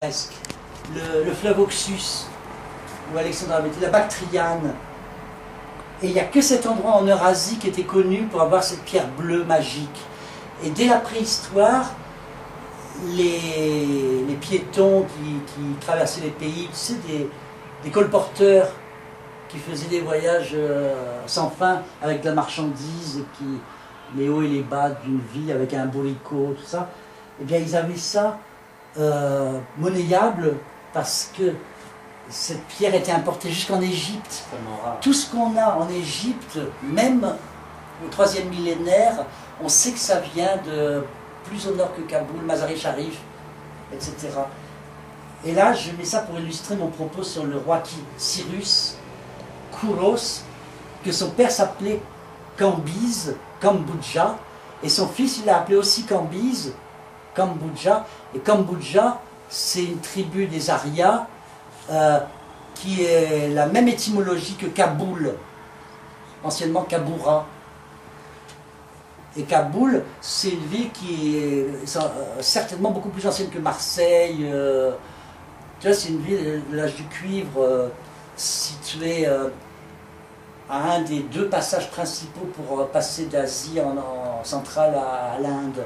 presque. Le fleuve Oxus, où Alexandre avait été, la Bactriane. Et il n'y a que cet endroit en Eurasie qui était connu pour avoir cette pierre bleue magique. Et dès la préhistoire, les piétons qui traversaient les pays, tu sais, des colporteurs qui faisaient des voyages sans fin avec de la marchandise, les hauts et les bas d'une vie avec un bourricot, tout ça, eh bien ils avaient ça monnayable parce que cette pierre était importée jusqu'en Égypte. Tout ce qu'on a en Égypte, même au 3e millénaire, on sait que ça vient de plus au nord que Kaboul, Mazar-e-Sharif, etc. Et là, je mets ça pour illustrer mon propos sur le roi Cyrus Kouros, que son père s'appelait Cambyse, Kambodja, et son fils, il l'a appelé aussi Cambyse, Kambodja. Et Kambodja, c'est une tribu des Aryas qui est la même étymologie que Kaboul, anciennement Kaboura. Et Kaboul, c'est une ville qui est certainement beaucoup plus ancienne que Marseille. Tu vois, c'est une ville de l'âge du cuivre, située à un des deux passages principaux pour passer d'Asie en centrale à l'Inde.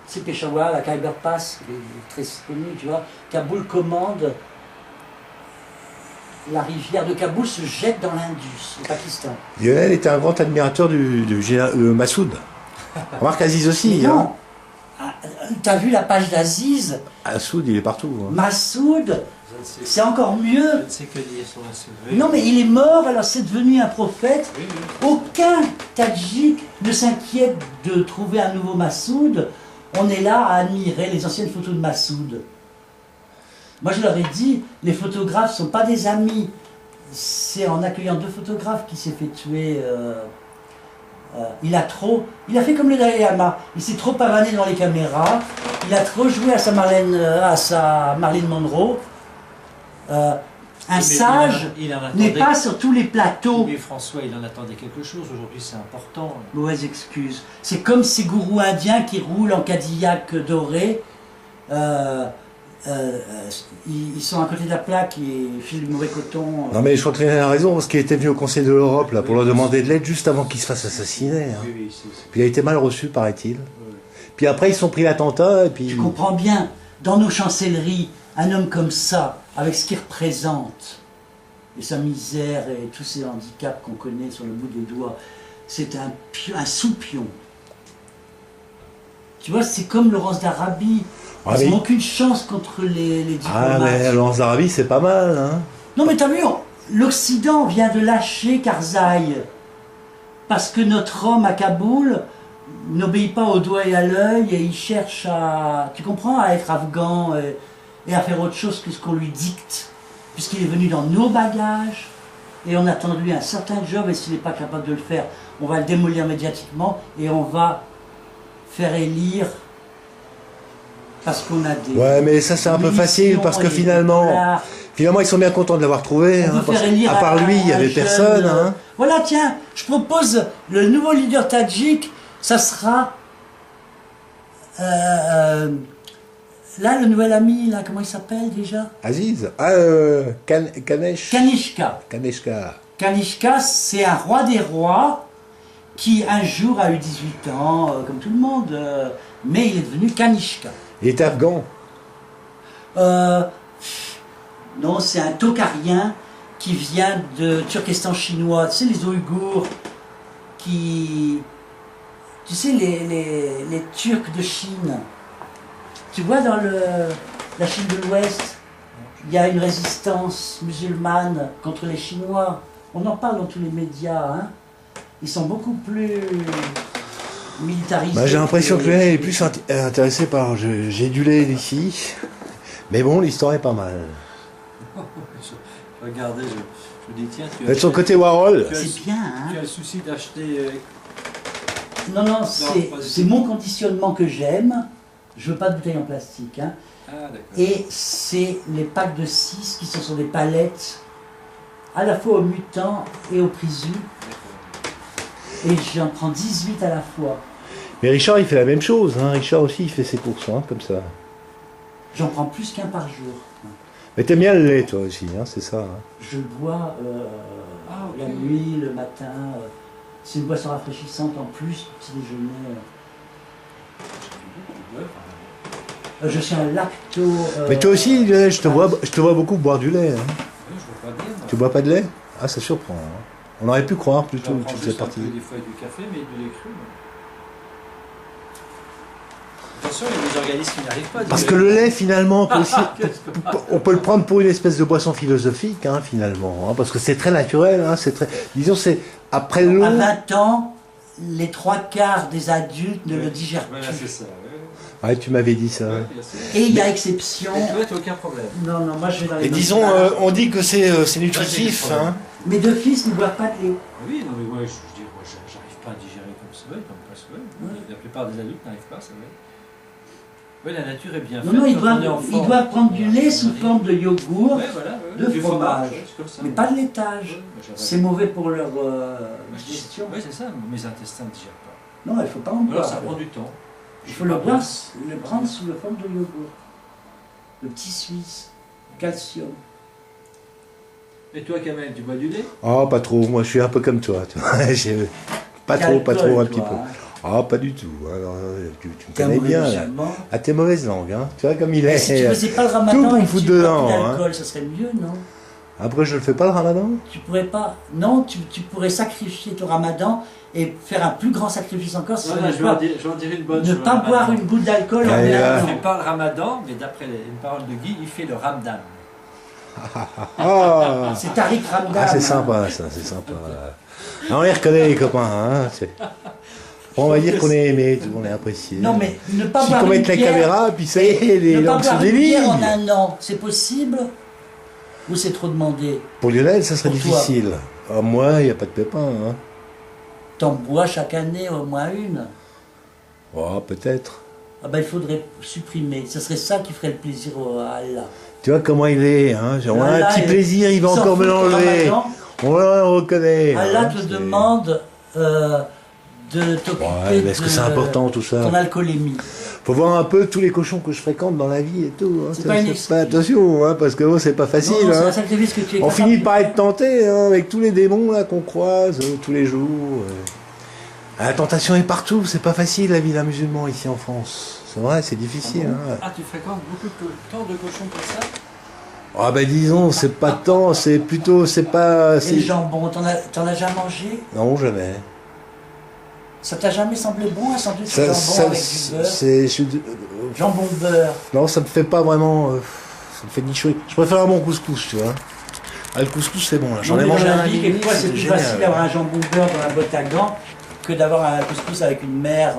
C'est Peshawar, la Khyber Pass, qui est très connue, tu vois. Kaboul commande. La rivière de Kaboul se jette dans l'Indus, au Pakistan. Lionel était un grand admirateur de Massoud. Remarque Aziz aussi. Mais non. Hein. T'as vu la page d'Aziz? Massoud, il est partout. Hein. Massoud, c'est encore mieux. Je ne sais que dire sur Massoud. Oui. Non, mais il est mort, alors c'est devenu un prophète. Oui, oui. Aucun Tadjik ne s'inquiète de trouver un nouveau Massoud. On est là à admirer les anciennes photos de Massoud. Moi, je leur ai dit, les photographes ne sont pas des amis. C'est en accueillant 2 photographes qu'il s'est fait tuer. Il a fait comme le Dalai Lama. Il s'est trop pavané dans les caméras. Il a trop joué à sa Marilyn Monroe. Un sage n'est pas sur tous les plateaux. Mais François, il en attendait quelque chose. Aujourd'hui, c'est important. Mauvaise excuse. C'est comme ces gourous indiens qui roulent en Cadillac doré. Ils sont à côté de la plaque et filent du mauvais coton. Non mais je crois que Lionel a raison, parce qu'il était venu au Conseil de l'Europe là pour leur demander de l'aide juste avant qu'il se fasse assassiner. Hein. Oui, Puis il a été mal reçu, paraît-il. Oui. Puis après ils se sont pris l'attentat et puis... Tu comprends bien, dans nos chancelleries, un homme comme ça, avec ce qu'il représente, et sa misère et tous ces handicaps qu'on connaît sur le bout des doigts, c'est un sous-pion. Tu vois, c'est comme Laurence d'Arabie. Ils n'ont aucune chance contre les diplomates. Ah mais Laurence d'Arabie c'est pas mal, hein. Non mais t'as vu, l'Occident vient de lâcher Karzai. Parce que notre homme à Kaboul n'obéit pas au doigt et à l'œil et il cherche à, tu comprends, à être afghan et à faire autre chose que ce qu'on lui dicte. Puisqu'il est venu dans nos bagages et on attend de lui un certain job et s'il n'est pas capable de le faire, on va le démolir médiatiquement et on va faire élire. Parce qu'on a des... Ouais, mais ça c'est un peu facile parce que finalement ils sont bien contents de l'avoir trouvé. Hein, à part lui, il n'y avait personne. Hein. Voilà, tiens, je propose le nouveau leader tadjik, ça sera... là, le nouvel ami, là, comment il s'appelle déjà? Aziz. Kanishka. Kanishka, c'est un roi des rois qui un jour a eu 18 ans, comme tout le monde, mais il est devenu Kanishka. Il est afghan. Non, c'est un Tokharien qui vient de Turkestan chinois. Tu sais, les Ouïghours qui... Tu sais, les Turcs de Chine. Tu vois, dans la Chine de l'Ouest, il y a une résistance musulmane contre les Chinois. On en parle dans tous les médias. Hein. Ils sont beaucoup plus... militarisé. Bah, j'ai l'impression que Lionel est plus intéressé par j'ai du lait ici. Mais bon, l'histoire est pas mal. Regardez, je dis tiens, tu as... De son côté Warhol. C'est bien, hein. Tu as le souci d'acheter... Non, c'est mon conditionnement que j'aime. Je veux pas de bouteilles en plastique. Hein. Ah, d'accord. Et c'est les packs de 6 qui sont sur des palettes, à la fois aux mutants et aux prisus. Et j'en prends 18 à la fois. Mais Richard, il fait la même chose. Hein. Richard aussi, il fait ses courses, hein, comme ça. J'en prends plus qu'un par jour. Mais t'aimes bien le lait, toi aussi, hein, c'est ça. Hein. Je le bois la nuit, le matin. C'est une boisson rafraîchissante en plus, petit déjeuner. Je suis un lacto. Mais toi aussi, je te vois beaucoup boire du lait. Hein. Oui, je bois pas de lait. Tu bois pas de lait? Ah, ça surprend. Hein. On aurait pu croire plutôt que tu faisais partie. Des fois du café, mais du lait cru. Attention, il y a des organismes qui n'arrivent pas. Parce que le lait, finalement, on peut le prendre pour une espèce de boisson philosophique, hein, finalement. Hein, parce que c'est très naturel. Hein, disons, c'est après l'eau. À 20 ans, les 3/4 des adultes ne le digèrent plus. Voilà, c'est ça. Ouais, tu m'avais dit ça. Ouais. Et il y a exception. Et toi, tu n'as aucun problème. Non, moi je vais dans les. Et disons, on dit que c'est nutritif. Hein. Mes deux fils ne boivent pas de lait. Oui, non, mais moi, j'arrive pas à digérer comme ça. Comme presque. La plupart des adultes n'arrivent pas, c'est vrai. Oui, la nature est bien faite. Non, il doit prendre du lait sous forme de yogourt, de fromage, mais pas de laitage. C'est mauvais pour leur digestion. Oui, c'est ça, mes intestins ne digèrent pas. Non, il ne faut pas en boire. Alors ça prend du temps. Il faut le prendre sous la forme de yogourt. Le petit Suisse, calcium. Et toi, Kamel, tu bois du lait? Oh, pas trop. Moi, je suis un peu comme toi. Pas trop, un petit peu. Ah, pas du tout. Alors, tu me connais bien. À tes mauvaises langues. Hein. Tu vois comme il est. Si tu faisais pas le ramadan tout et me que fout tu dedans. bois d'alcool, ça serait mieux, non? Après, je le fais pas le ramadan? Tu pourrais pas. Non, tu pourrais sacrifier ton ramadan et faire un plus grand sacrifice encore. Si je vais en dire une bonne. Ne pas boire une goutte d'alcool en Il ne fait pas le ramadan, mais d'après une parole de Guy, il fait le ramdan. C'est Tariq Ramdan. Ah, c'est sympa, ça, c'est sympa. On les reconnaît, les copains. Hein, on va dire qu'on est aimé, on est apprécié. Non, mais ne pas boire qu'on mette la caméra, puis ça y est, les langues sont déliées. En un an, c'est possible? Ou c'est trop demandé? Pour Lionel, ça serait difficile. Moi, il n'y a pas de pépin. Hein. T'en bois chaque année au moins une? Oh, peut-être. Ah ben, il faudrait supprimer. Ce serait ça qui ferait le plaisir à Allah. Tu vois comment il est. Hein. On a un petit plaisir, il va encore me l'enlever. On le reconnaît. Allah te demande de t'occuper est-ce que c'est important tout ça? Ton alcoolémie. Faut voir un peu tous les cochons que je fréquente dans la vie et tout. Hein. C'est pas attention, hein, parce que bon, c'est pas facile. Non, hein. que tu es on finit par être tenté hein, avec tous les démons là qu'on croise tous les jours. La tentation est partout, c'est pas facile la vie d'un musulman ici en France. C'est vrai, c'est difficile. Ah, tu fréquentes beaucoup de cochons comme ça? Ah ben disons, c'est pas tant, c'est plutôt, c'est pas... Et le jambon, t'en as jamais mangé? Non, jamais. Ça t'a jamais semblé bon, un sandwich de jambon avec du beurre? Jambon beurre. Non, ça me fait pas vraiment... ça me fait ni chaud. Je préfère un bon couscous, tu vois. Ah, le couscous, c'est bon, là. J'en ai mangé un ami. Quelquefois, c'est plus facile d'avoir un jambon beurre dans la botte à gants que d'avoir un couscous avec une mère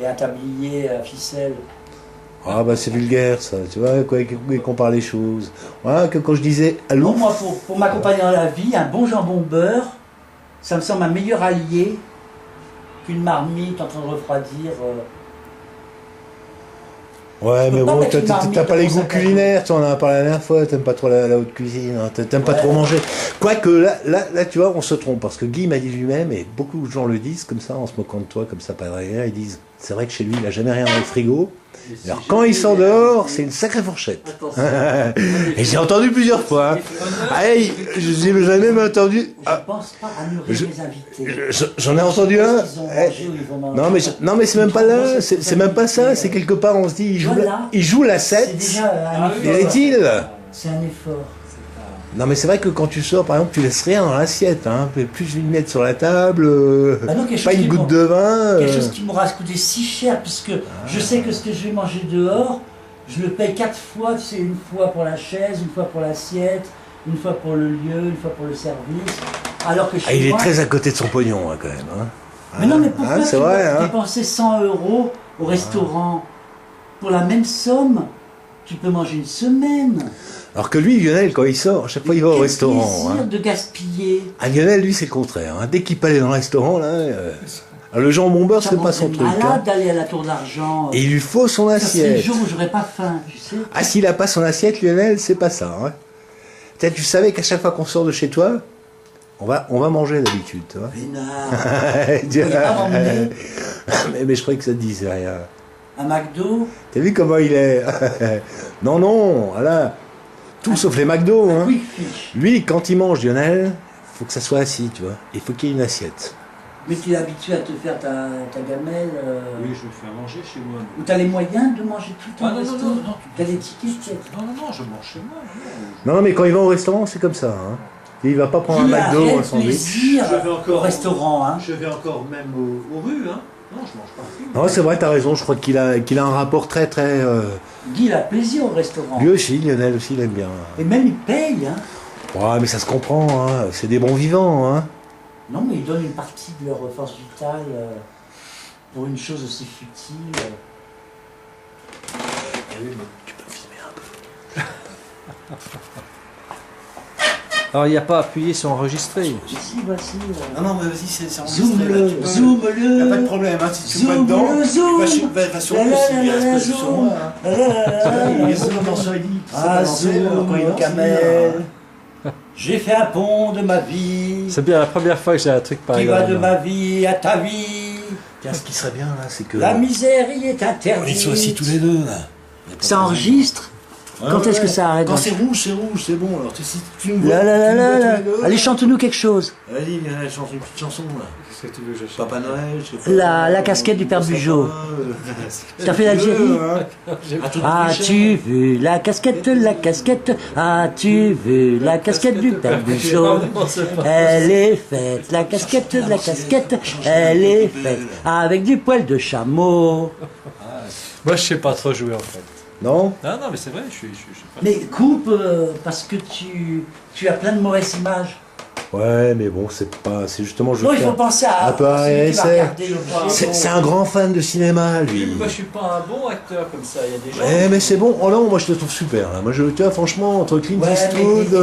et un tablier à ficelle. Ah bah c'est vulgaire ça, tu vois, qu'on compare les choses. Voilà, que quand je disais allô. Non, moi pour m'accompagner dans la vie, un bon jambon beurre, ça me semble un meilleur allié qu'une marmite en train de refroidir. Ouais, mais bon, t'as pas les goûts culinaires, tu en as parlé la dernière fois, t'aimes pas trop la haute cuisine, hein, t'aimes pas trop manger. Quoique là, tu vois, on se trompe, parce que Guy m'a dit lui-même, et beaucoup de gens le disent comme ça, en se moquant de toi, comme ça, pas rien, ils disent, c'est vrai que chez lui, il a jamais rien dans le frigo. Alors quand il sort dehors, c'est une sacrée fourchette. Et j'ai entendu plusieurs fois. Hey, j'ai même entendu. Je pense pas à nourrir mes invités. J'en ai entendu un. Non mais c'est même pas là. C'est même pas ça. C'est quelque part on se dit il joue la 7. C'est déjà un effort. C'est un effort. Non mais c'est vrai que quand tu sors par exemple tu laisses rien dans l'assiette, hein. Plus une miette sur la table, pas une goutte de vin. Quelque chose qui m'aura coûté si cher puisque je sais que ce que je vais manger dehors, je le paye 4 fois, tu sais, une fois pour la chaise, une fois pour l'assiette, une fois pour le lieu, une fois pour le service. Alors que il est très à côté de son pognon hein, quand même. Hein. Mais non mais pourquoi tu vas dépenser 100 € au restaurant pour la même somme? Tu peux manger une semaine. Alors que lui, Lionel, quand il sort, à chaque fois il va au restaurant. Quel plaisir de gaspiller. Lionel, lui, c'est le contraire. Hein. Dès qu'il peut aller dans le restaurant, là, le jambon beurre, c'est pas son truc. C'est malade d'aller à la Tour d'Argent. Et il lui faut son assiette. C'est le jour où j'aurais pas faim, tu sais. Ah, s'il a pas son assiette, Lionel, c'est pas ça. Hein. Peut-être tu savais qu'à chaque fois qu'on sort de chez toi, on va manger d'habitude, tu vois. Tu ne pas m'emmener. Mais je croyais que ça te disait rien. Un McDo. T'as vu comment il est? Non, non, là, tout sauf les McDo. Hein. Quick fish. Lui, quand il mange, Lionel, faut que ça soit assis, tu vois. Il faut qu'il y ait une assiette. Mais tu es habitué à te faire ta gamelle. Oui, je me fais à manger chez moi. Ou tu as les moyens de manger tout le temps? Non. Tu as des tickets? Non, je mange chez moi. Non, mais quand il va au restaurant, c'est comme ça. Hein. Il va pas prendre un McDo ou un sandwich. Plaisir au restaurant. Hein. Je vais encore même aux rues. Hein. Non, je mange pas. Non, c'est vrai, t'as raison. Je crois qu'il a un rapport très, très. Guy, il a plaisir au restaurant. Lui aussi, Lionel aussi, il aime bien. Et même il paye. Hein. Ouais, mais ça se comprend. Hein. C'est des bons vivants. Hein. Non, mais ils donnent une partie de leur force vitale pour une chose aussi futile. Tu peux filmer un peu. Alors, il n'y a pas appuyé sur enregistrer. Si, voici. Non, mais vas-y, c'est Zoom-le, zoom-le. Il n'y a pas de problème, hein, si tu Zoom, vas dedans, le zoom. va sur nous, il reste pas sur moi. Il zoom, Kamel. J'ai fait un pont de ma vie, C'est bien la première fois que j'ai un truc pareil. qui va de ma vie à ta vie. Tiens, ce qui serait bien, là, c'est que. La misère y est interdite. Ils sont assis tous les deux, là. Ça enregistre? Quand est-ce que ça arrête? Quand c'est rouge, c'est bon. Alors, si tu me vois, Là. tous les deux, Allez, chante-nous quelque chose. Vas-y, viens, chante une petite chanson, là. Qu'est-ce que tu veux que je chante? Papa Noël, je sais pas. La casquette du Père Bugeaud. T'as fait l'Algérie? As-tu vu la casquette? As-tu vu la casquette du Père Bugeaud? Elle est faite, la casquette, elle est faite avec du poil de chameau. Moi, je sais pas trop jouer en fait. Non? Non, mais c'est vrai, je suis pas. Mais coupe parce que tu as plein de mauvaises images. Ouais, mais bon, c'est justement. Non, il faut penser à un peu à celui qui va ASR. regarder le C'est un grand fan de cinéma, lui. Moi, je suis pas un bon acteur comme ça. Il y a des gens. Mais c'est bon. Oh non, moi je te trouve super. Là. Moi, tu vois, franchement, entre Clint Eastwood,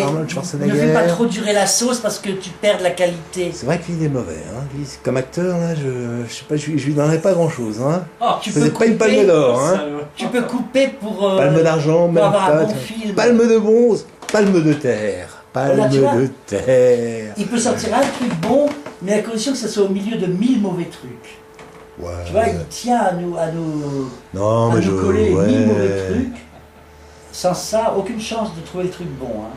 Arnold Schwarzenegger. Ne fais pas trop durer la sauce parce que tu perds de la qualité. C'est vrai qu'il est mauvais. Hein. Lui, comme acteur, là, je sais pas, je lui donnerais pas grand-chose. Hein. Oh, tu peux C'est pas une palme d'or. Hein. Tu peux couper pour. Palme d'argent, pour même avoir pas. un bon film. Palme de bronze, palme de terre. Palme tu vois, de terre. Il peut sortir un truc bon, mais à condition que ce soit au milieu de 1000 mauvais trucs. Ouais. Tu vois, il tient à nous Non, à mais nous coller 1000 mauvais ouais. trucs. Sans ça, aucune chance de trouver le truc bon. Hein.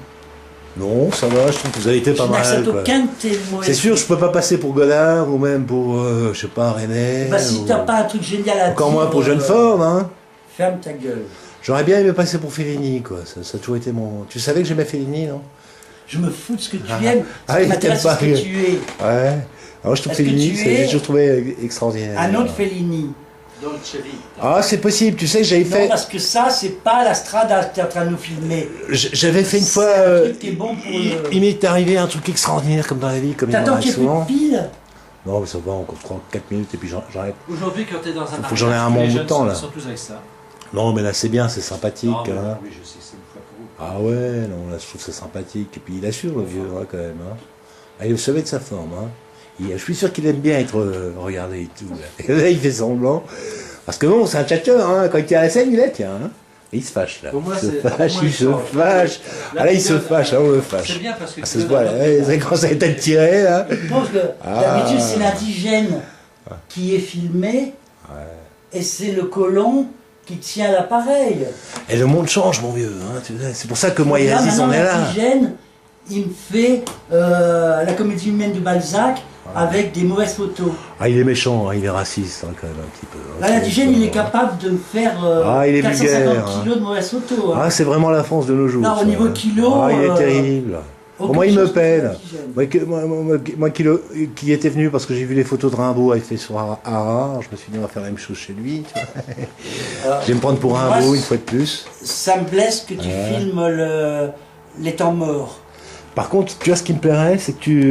Non, ça va, je trouve que vous avez été pas Je mal. n'accepte Quoi. aucun de tes mauvais C'est sûr, trucs. je peux pas passer pour Godard ou même pour, je sais pas, René. Bah, si ou... t'as pas un truc génial à dire. Encore moins pour Jeune Ford, hein. Ferme ta gueule. J'aurais bien aimé passer pour Fellini, quoi. Ça a toujours été mon. Tu savais que j'aimais Fellini, non? Je me fous de ce que tu aimes. Ce qui il m'intéresse, t'aime c'est ce pas, que tu es. Ouais. Alors je trouve Est-ce que Fellini, tu j'ai es toujours trouvé extraordinaire. Un autre Fellini. Dolce Vita. Ah, c'est possible. Tu sais que j'avais Non, fait. parce que ça, c'est pas la strada que tu es en train de nous filmer. J'avais fait une C'est fois. un truc qui est bon pour il m'est arrivé un truc extraordinaire comme dans la vie, comme il T'attends m'en qu'il arrive n'y ait souvent. plus de piles. Non, mais ça va, encore 3-4 minutes et puis j'arrête. Aujourd'hui, quand tu es dans un Faut que j'en ai un tous bon les bout de jeunes temps, sont- là. Ils sont tous avec ça. Non, mais là c'est bien, c'est sympathique. Non, mais Hein. oui, je sais, c'est une fois pour vous. Ah ouais, non, là je trouve ça sympathique. Et puis il assure le vieux, hein, quand même. Hein. Ah, il est au sommet de sa forme. Hein. Je suis sûr qu'il aime bien être regardé et tout. Là. Et là, il fait semblant. Parce que bon, c'est un tchatcheur, hein. Quand il tient la scène, il est, tiens. Hein. Et il se fâche, là. Pour moi, il se c'est- fâche, pour moi, il il se change. fâche. Ah là, il se fâche, là, on le C'est fâche. bien parce que Ah, ça se voit, là. C'est quand ça a été tiré, là. Je pense que d'habitude, c'est l'indigène qui est filmé et c'est le colon qui tient l'appareil. Et le monde change, mon vieux. Hein, tu sais. C'est pour ça que moi et Là, Aziz, maintenant, on est là. l'indigène, il me fait la comédie humaine de Balzac avec des mauvaises photos. Ah, il est méchant, hein, il est raciste, hein, quand même, un petit peu. Hein. Là, l'indigène, il est capable de faire il est 450 vulgaire, hein. kilos de mauvaises photos. Hein. Ah, c'est vraiment la France de nos jours. Non, au ça, niveau hein. kilo, Ah, il est terrible. aucune Moi, il me chose pour peine. l'indigène. Moi qui était venu parce que j'ai vu les photos de Rimbaud, il fait sur Harare, je me suis dit, on va faire la même chose chez lui. Tu vois. Je vais me prendre pour Rimbaud moi, une fois de plus. Ça me blesse que tu filmes les temps morts. Par contre, tu vois, ce qui me plairait, c'est que tu